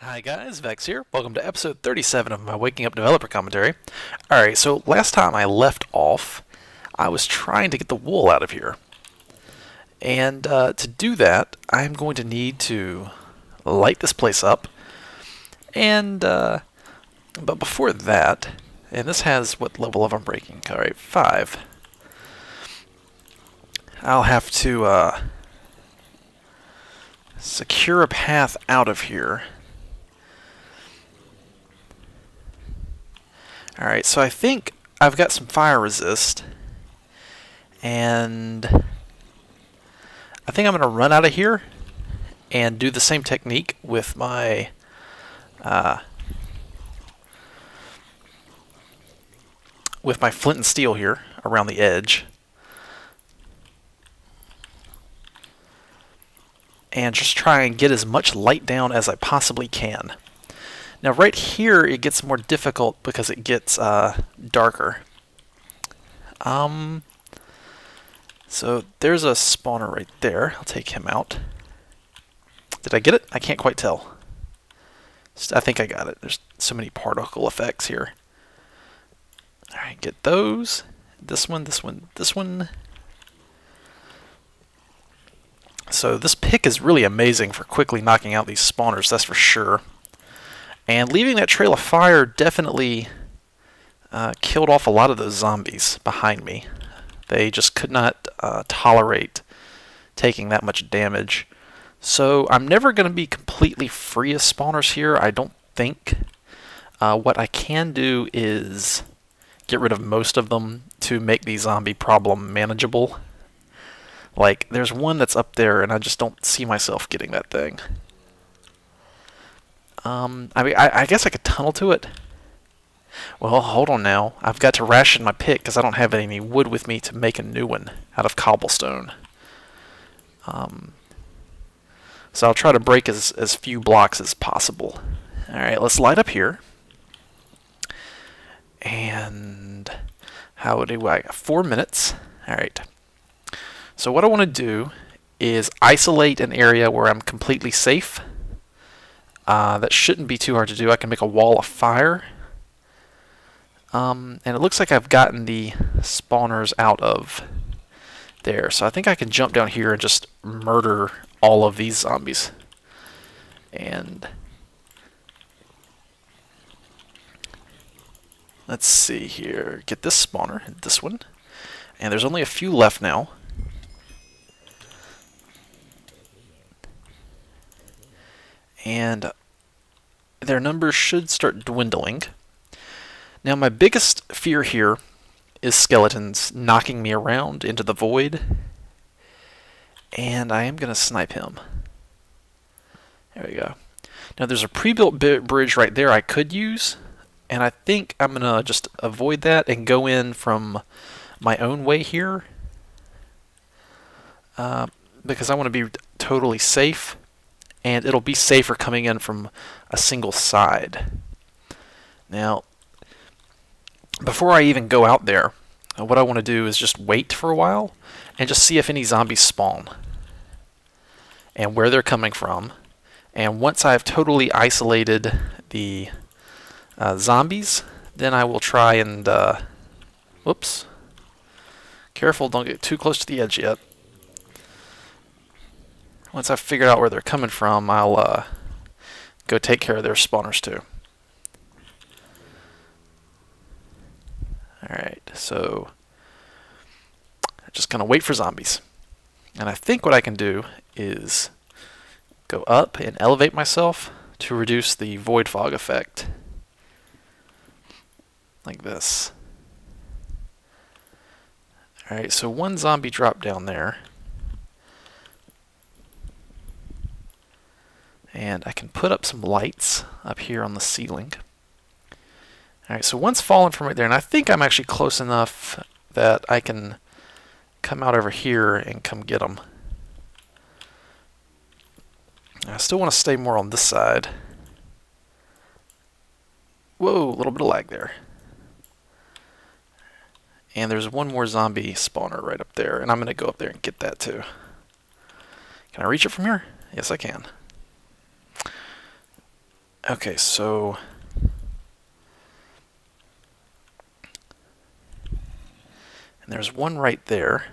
Hi guys, Vex here. Welcome to episode 37 of my Waking Up Developer Commentary. Alright, so last time I left off, I was trying to get the wool out of here. And to do that, I'm going to need to light this place up. And, but before that, and this has what level of unbreaking? Alright, 5. I'll have to secure a path out of here. Alright, so I think I've got some fire resist, and I think I'm going to run out of here and do the same technique with my flint and steel here around the edge, and just try and get as much light down as I possibly can. Now right here it gets more difficult because it gets darker. So there's a spawner right there. I'll take him out. Did I get it? I can't quite tell. I think I got it. There's so many particle effects here. Alright, get those. This one, this one, this one. So this pick is really amazing for quickly knocking out these spawners, that's for sure. And leaving that trail of fire definitely killed off a lot of those zombies behind me. They just could not tolerate taking that much damage. So I'm never going to be completely free of spawners here, I don't think. What I can do is get rid of most of them to make the zombie problem manageable. Like, there's one that's up there and I just don't see myself getting that thing. I mean, I guess I could tunnel to it. Well, hold on now. I've got to ration my pick because I don't have any wood with me to make a new one out of cobblestone. So I'll try to break as few blocks as possible. Alright, let's light up here. And how do I got 4 minutes. Alright. So what I want to do is isolate an area where I'm completely safe. That shouldn't be too hard to do. I can make a wall of fire. And it looks like I've gotten the spawners out of there. So I think I can jump down here and just murder all of these zombies. And let's see here. Get this spawner, this one. And there's only a few left now. And their numbers should start dwindling. Now my biggest fear here is skeletons knocking me around into the void. And I am going to snipe him. There we go. Now there's a pre-built bridge right there I could use. And I think I'm going to just avoid that and go in from my own way here. Because I want to be totally safe. And it'll be safer coming in from a single side. Now, before I even go out there, what I want to do is just wait for a while and just see if any zombies spawn and where they're coming from. And once I've totally isolated the zombies, then I will try and whoops, careful, don't get too close to the edge yet. Once I've figured out where they're coming from, I'll go take care of their spawners too. Alright, so I'm just going to wait for zombies. And I think what I can do is go up and elevate myself to reduce the void fog effect. Like this. Alright, so one zombie dropped down there. And I can put up some lights up here on the ceiling. Alright, so one's fallen from right there, and I think I'm actually close enough that I can come out over here and come get them. I still want to stay more on this side. Whoa, a little bit of lag there. And there's one more zombie spawner right up there, and I'm going to go up there and get that too. Can I reach it from here? Yes, I can. Okay, so and there's one right there.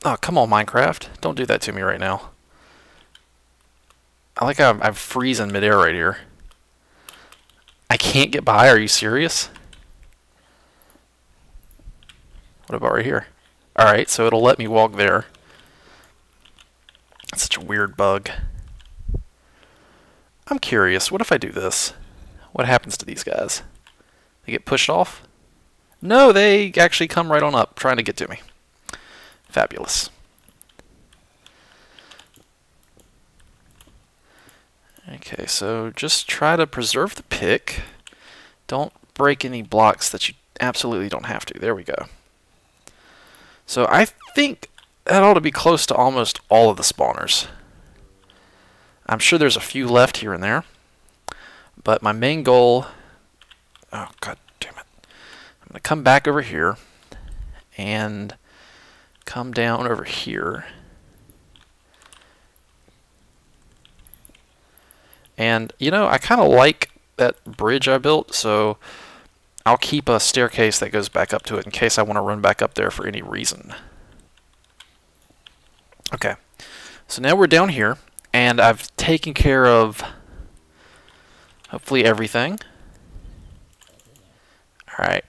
Oh, come on, Minecraft. Don't do that to me right now. I like how I'm freezing midair right here. I can't get by. Are you serious? What about right here? Alright, so it'll let me walk there. That's such a weird bug. I'm curious. What if I do this? What happens to these guys? They get pushed off? No, they actually come right on up, trying to get to me. Fabulous. Okay, so just try to preserve the pick. Don't break any blocks that you absolutely don't have to. There we go. So I think that ought to be close to almost all of the spawners. I'm sure there's a few left here and there, but my main goal... Oh, god damn it. I'm going to come back over here and come down over here. And, you know, I kind of like that bridge I built, so I'll keep a staircase that goes back up to it in case I want to run back up there for any reason. Okay, so now we're down here, and I've taken care of hopefully everything. Alright.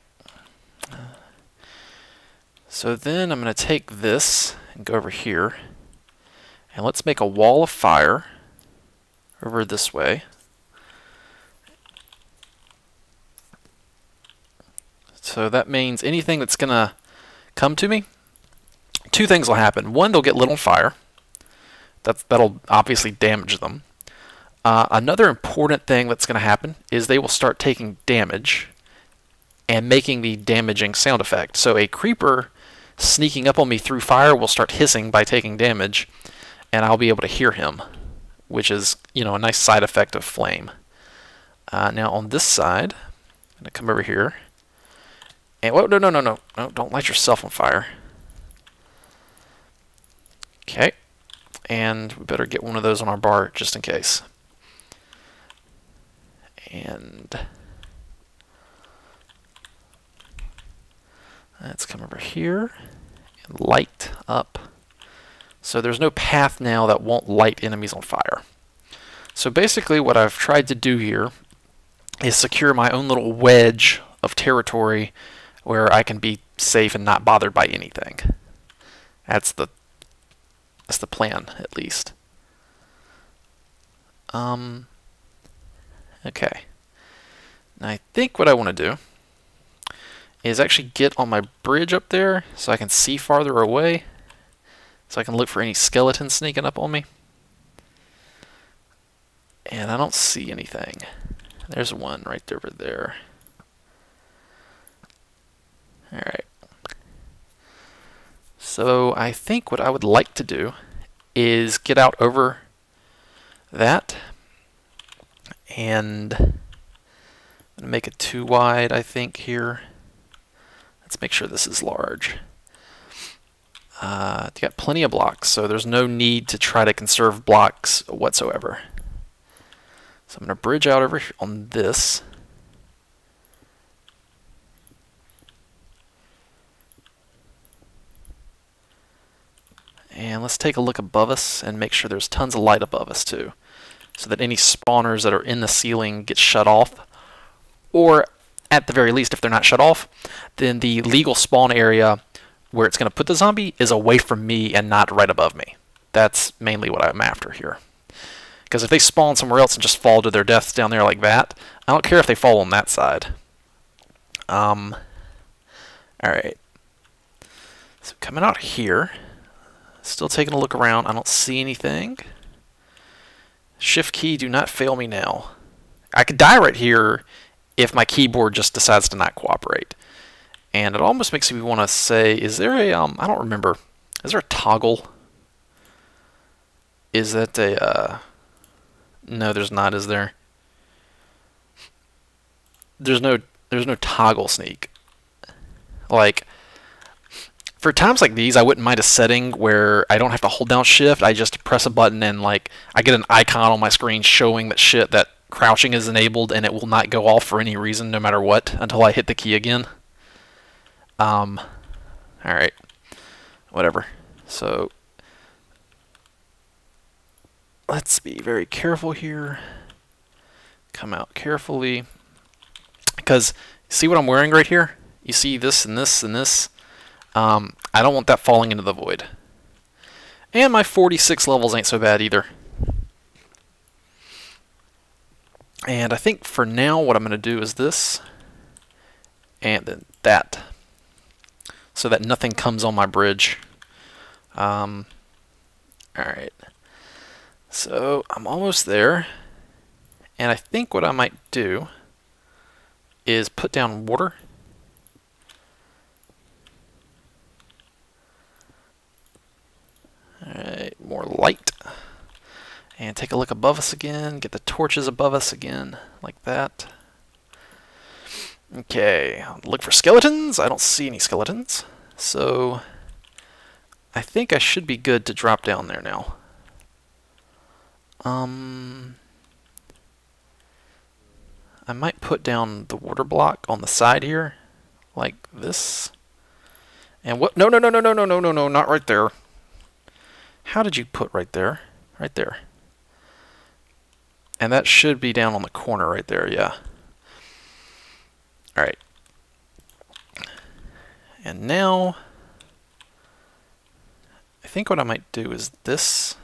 So then I'm going to take this and go over here, and let's make a wall of fire over this way. So that means anything that's going to come to me, two things will happen. One, they'll get lit on fire. That'll obviously damage them. Another important thing that's going to happen is they will start taking damage and making the damaging sound effect. So a creeper sneaking up on me through fire will start hissing by taking damage, and I'll be able to hear him, which is, you know, a nice side effect of flame. Now on this side, I'm going to come over here. And whoa, no, don't light yourself on fire. Okay, and we better get one of those on our bar just in case. And let's come over here and light up. So there's no path now that won't light enemies on fire. So basically what I've tried to do here is secure my own little wedge of territory where I can be safe and not bothered by anything. That's the plan, at least. Okay. Now I think what I want to do is actually get on my bridge up there so I can see farther away, so I can look for any skeletons sneaking up on me. And I don't see anything. There's one right over there. Alright. So I think what I would like to do is get out over that and make it too wide, I think, here. Let's make sure this is large. You got plenty of blocks, so there's no need to try to conserve blocks whatsoever. So I'm going to bridge out over here on this. And let's take a look above us and make sure there's tons of light above us too, so that any spawners that are in the ceiling get shut off. Or at the very least, if they're not shut off, then the legal spawn area where it's going to put the zombie is away from me and not right above me. That's mainly what I'm after here. Because if they spawn somewhere else and just fall to their deaths down there like that, I don't care if they fall on that side. Alright. So coming out here, still taking a look around, I don't see anything. Shift key, do not fail me now. I could die right here if my keyboard just decides to not cooperate. And it almost makes me want to say, is there a, I don't remember, is there a toggle? Is that a, no, there's not, is there? There's no toggle sneak. Like, For times like these, I wouldn't mind a setting where I don't have to hold down shift. I just press a button and like I get an icon on my screen showing that crouching is enabled, and it will not go off for any reason, no matter what, until I hit the key again. All right, whatever. So let's be very careful here. Come out carefully, because see what I'm wearing right here? You see this and this and this? I don't want that falling into the void. And my 46 levels ain't so bad either. And I think for now what I'm going to do is this, and then that, so that nothing comes on my bridge. Alright, so I'm almost there, and I think what I might do is put down water. Alright, more light. And take a look above us again, get the torches above us again, like that. Okay, look for skeletons. I don't see any skeletons. So I think I should be good to drop down there now. I might put down the water block on the side here, like this. And what? No, no, no, no, no, no, no, no, no, not right there. How did you put right there? Right there. And that should be down on the corner right there, yeah. Alright. And now, I think what I might do is this,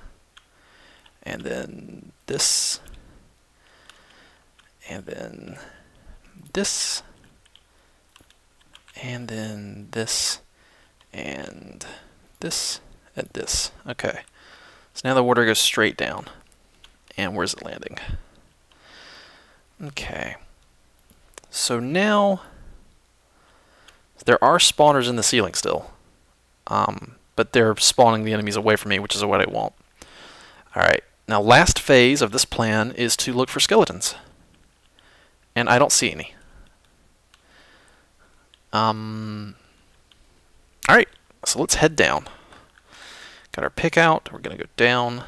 and then this, and then this, and then this, and this, and this. Okay. So now the water goes straight down. And where's it landing? Okay. So now, there are spawners in the ceiling still. But they're spawning the enemies away from me, which is what I want. Alright. Now, last phase of this plan is to look for skeletons. And I don't see any. Alright. So let's head down. Got our pick out. We're going to go down.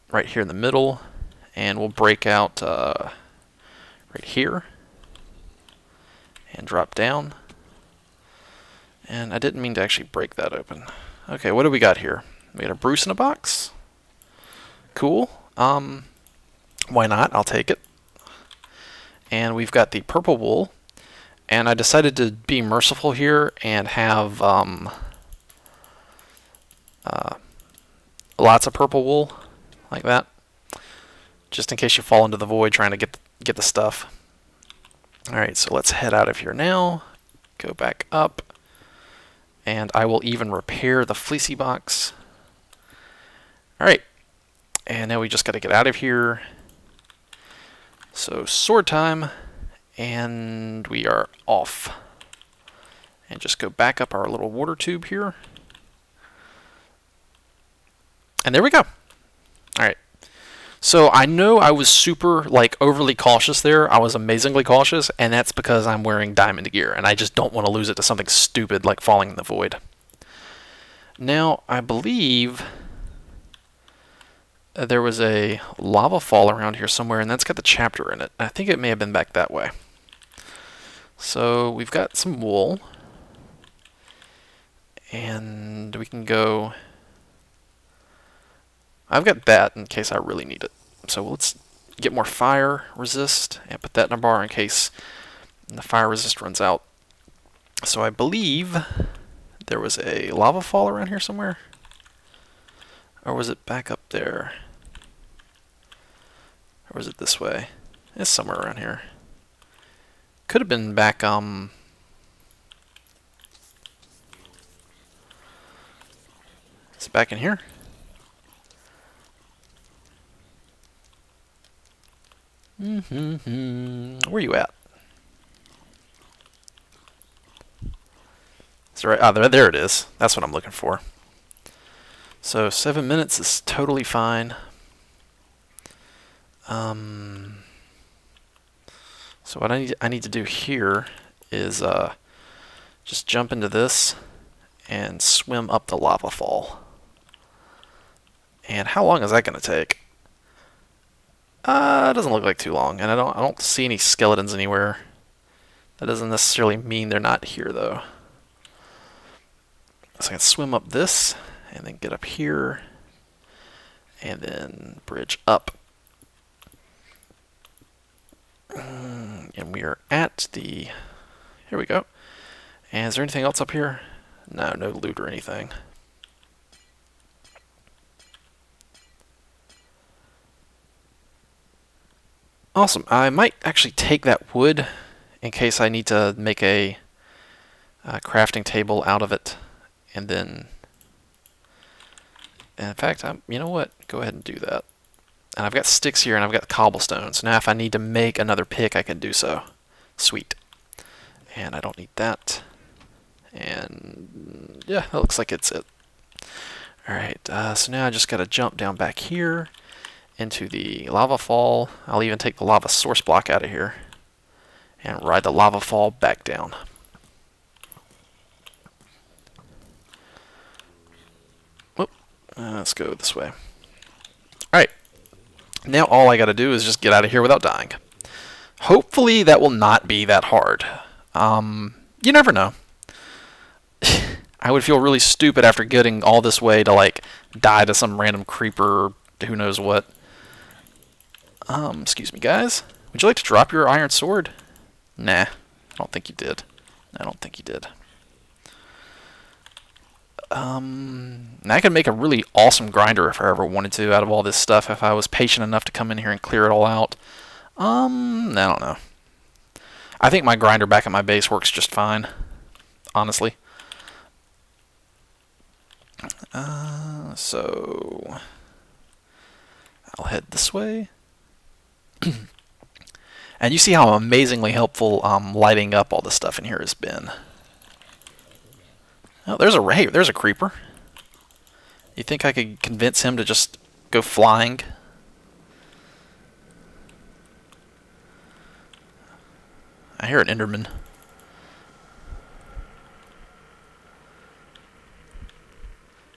Right here in the middle, and we'll break out right here and drop down. And I didn't mean to actually break that open. Okay, what do we got here? We got a Bruce in a box. Cool. Why not? I'll take it. And we've got the purple wool, and I decided to be merciful here and have lots of purple wool. Like that, just in case you fall into the void trying to get the stuff. Alright, so let's head out of here now, go back up, and I will even repair the fleecy box. Alright, and now we just got to get out of here. So sword time, and we are off. And just go back up our little water tube here. And there we go. Alright, so I know I was super, like, overly cautious there. I was amazingly cautious, and that's because I'm wearing diamond gear, and I just don't want to lose it to something stupid like falling in the void. Now, I believe there was a lava fall around here somewhere, and that's got the chapter in it. I think it may have been back that way. So, we've got some wool, and we can go... I've got that in case I really need it. So let's get more fire resist and put that in a bar in case the fire resist runs out. So I believe there was a lava fall around here somewhere. Or was it back up there? Or was it this way? It's somewhere around here. Could have been back, Is it back in here? Where you at? Is it right? Ah, there it is. That's what I'm looking for. So 7 minutes is totally fine. So what I need to do here is just jump into this and swim up the lava fall. And how long is that going to take? It doesn't look like too long, and I don't see any skeletons anywhere. That doesn't necessarily mean they're not here, though. So I can swim up this, and then get up here, and then bridge up. And we are at the... Here we go. And is there anything else up here? No, no loot or anything. Awesome. I might actually take that wood in case I need to make a crafting table out of it. And then... in fact, you know what? Go ahead and do that. And I've got sticks here and I've got cobblestone. So now if I need to make another pick, I can do so. Sweet. And I don't need that. And yeah, that looks like it's it. Alright, so now I just gotta jump down back here into the lava fall. I'll even take the lava source block out of here and ride the lava fall back down. Whoop. Let's go this way. Alright, now all I gotta do is just get out of here without dying. Hopefully that will not be that hard. You never know. I would feel really stupid after getting all this way to, like, die to some random creeper or who knows what. Excuse me, guys. Would you like to drop your iron sword? Nah, I don't think you did. I don't think you did. Now I could make a really awesome grinder if I ever wanted to out of all this stuff, if I was patient enough to come in here and clear it all out. I don't know. I think my grinder back at my base works just fine, honestly. So I'll head this way. And you see how amazingly helpful lighting up all the stuff in here has been. Oh, there's a creeper. You think I could convince him to just go flying? I hear an Enderman.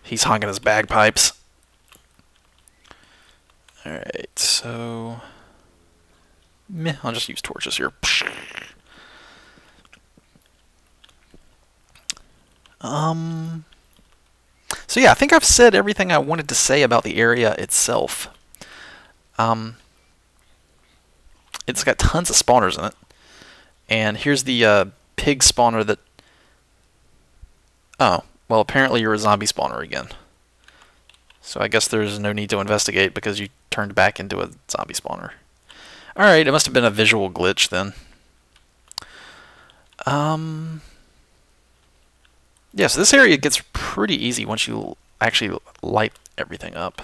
He's honking his bagpipes. Alright, so... meh, I'll just use torches here. So yeah, I think I've said everything I wanted to say about the area itself. It's got tons of spawners in it. And here's the pig spawner that... oh, well apparently you're a zombie spawner again. So I guess there's no need to investigate because you turned back into a zombie spawner. Alright, it must have been a visual glitch then. Yeah, so this area gets pretty easy once you actually light everything up.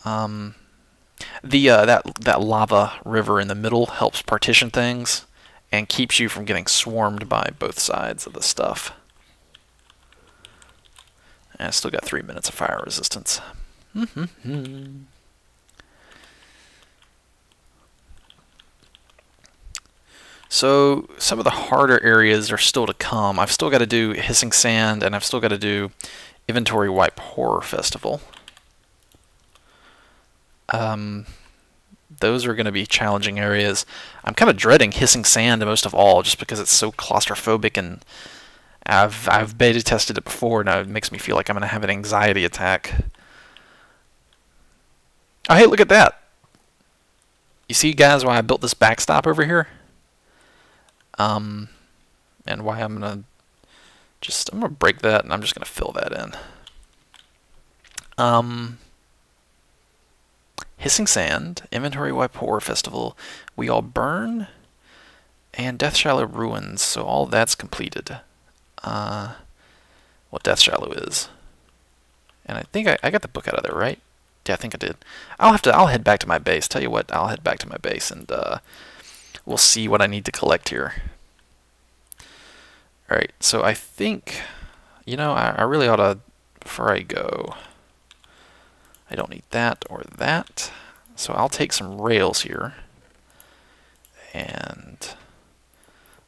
That lava river in the middle helps partition things and keeps you from getting swarmed by both sides of the stuff. And I still got 3 minutes of fire resistance. So some of the harder areas are still to come. I've still got to do Hissing Sand, and I've still got to do Inventory Wipe Horror Festival. Those are going to be challenging areas. I'm kind of dreading Hissing Sand most of all, just because it's so claustrophobic, and I've beta tested it before, and it makes me feel like I'm going to have an anxiety attack. Oh, hey, look at that! You see, guys, why I built this backstop over here? And why I'm gonna break that, and I'm just gonna fill that in. Hissing Sand, Inventory Wipe Horror Festival, We All Burn, and Death Shallow Ruins. So all that's completed. What Death Shallow is, and I think I got the book out of there, right? Yeah, I think I did. I'll head back to my base. Tell you what, I'll head back to my base and we'll see what I need to collect here. Alright, so I think, you know, I really ought to, before I go, I don't need that or that. So I'll take some rails here and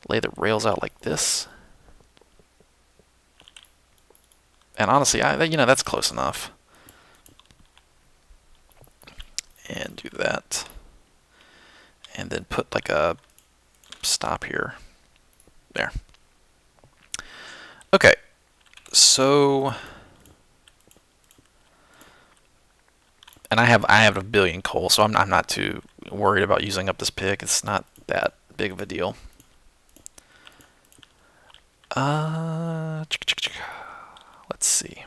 lay the rails out like this. And honestly, that's close enough. And do that. And then put like a stop here. There. Okay. So, and I have a billion coal, so I'm not too worried about using up this pick. It's not that big of a deal. Let's see.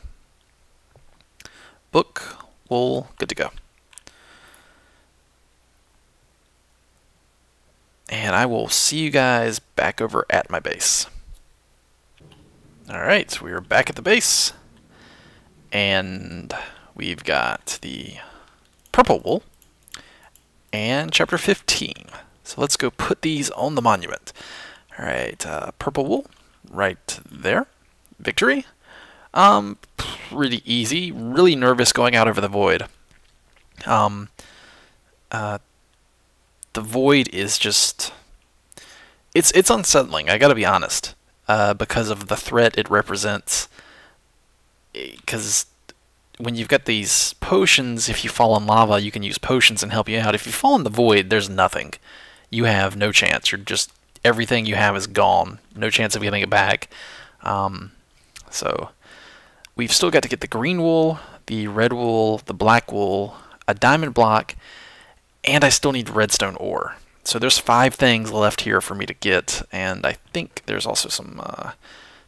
Book, wool, good to go. And I will see you guys back over at my base. Alright, we are back at the base. And we've got the purple wool and chapter 15. So let's go put these on the monument. Alright, purple wool right there. Victory. Pretty easy. Really nervous going out over the void. The void is just... It's unsettling, I gotta be honest. Because of the threat it represents. Because when you've got these potions, if you fall in lava, you can use potions and help you out. If you fall in the void, there's nothing. You have no chance. You're just... Everything you have is gone. No chance of getting it back. So... We've still got to get the green wool, the red wool, the black wool, a diamond block, and I still need redstone ore. So there's 5 things left here for me to get, and I think there's also some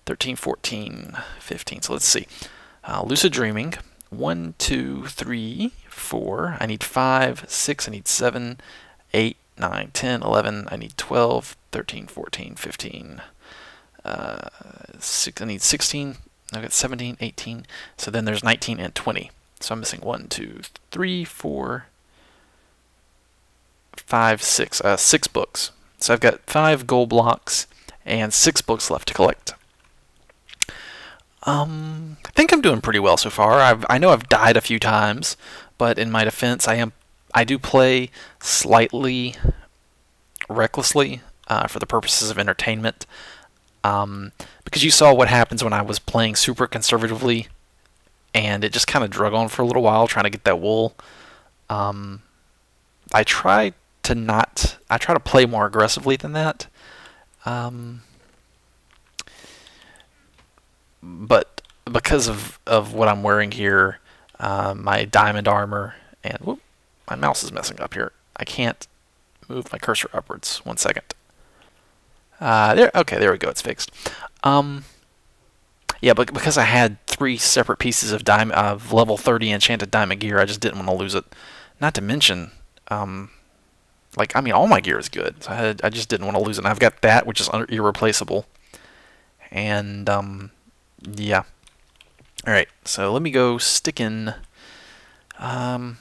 13, 14, 15. So let's see. Lucid Dreaming. 1, 2, 3, 4. I need 5, 6. I need 7, 8, 9, 10, 11. I need 12, 13, 14, 15. 6. I need 16. I've got 17, 18, so then there's 19 and 20. So I'm missing 1, 2, 3, 4, 5, 6. 6 books. So I've got 5 gold blocks and 6 books left to collect. I think I'm doing pretty well so far. I know I've died a few times, but in my defense, I do play slightly recklessly for the purposes of entertainment. Because you saw what happens when I was playing super conservatively, and it just kind of drug on for a little while trying to get that wool. I try to play more aggressively than that. But because of what I'm wearing here, my diamond armor, and whoop, my mouse is messing up here. I can't move my cursor upwards. 1 second. Okay, there we go. It's fixed. Yeah, but because I had 3 separate pieces of level 30 enchanted diamond gear, I just didn't want to lose it. Not to mention, all my gear is good. So I just didn't want to lose it. And I've got that, which is irreplaceable. And yeah. All right. So let me go stick in. Let's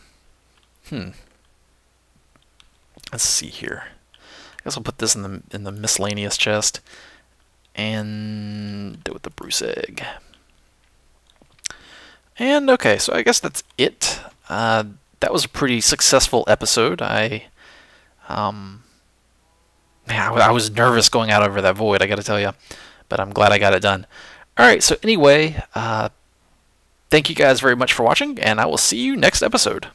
see here. I guess I'll put this in the miscellaneous chest and do it with the Bruce egg. And okay, so I guess that's it. That was a pretty successful episode. I was nervous going out over that void, I gotta tell you, but I'm glad I got it done. Alright, so anyway, thank you guys very much for watching, and I will see you next episode.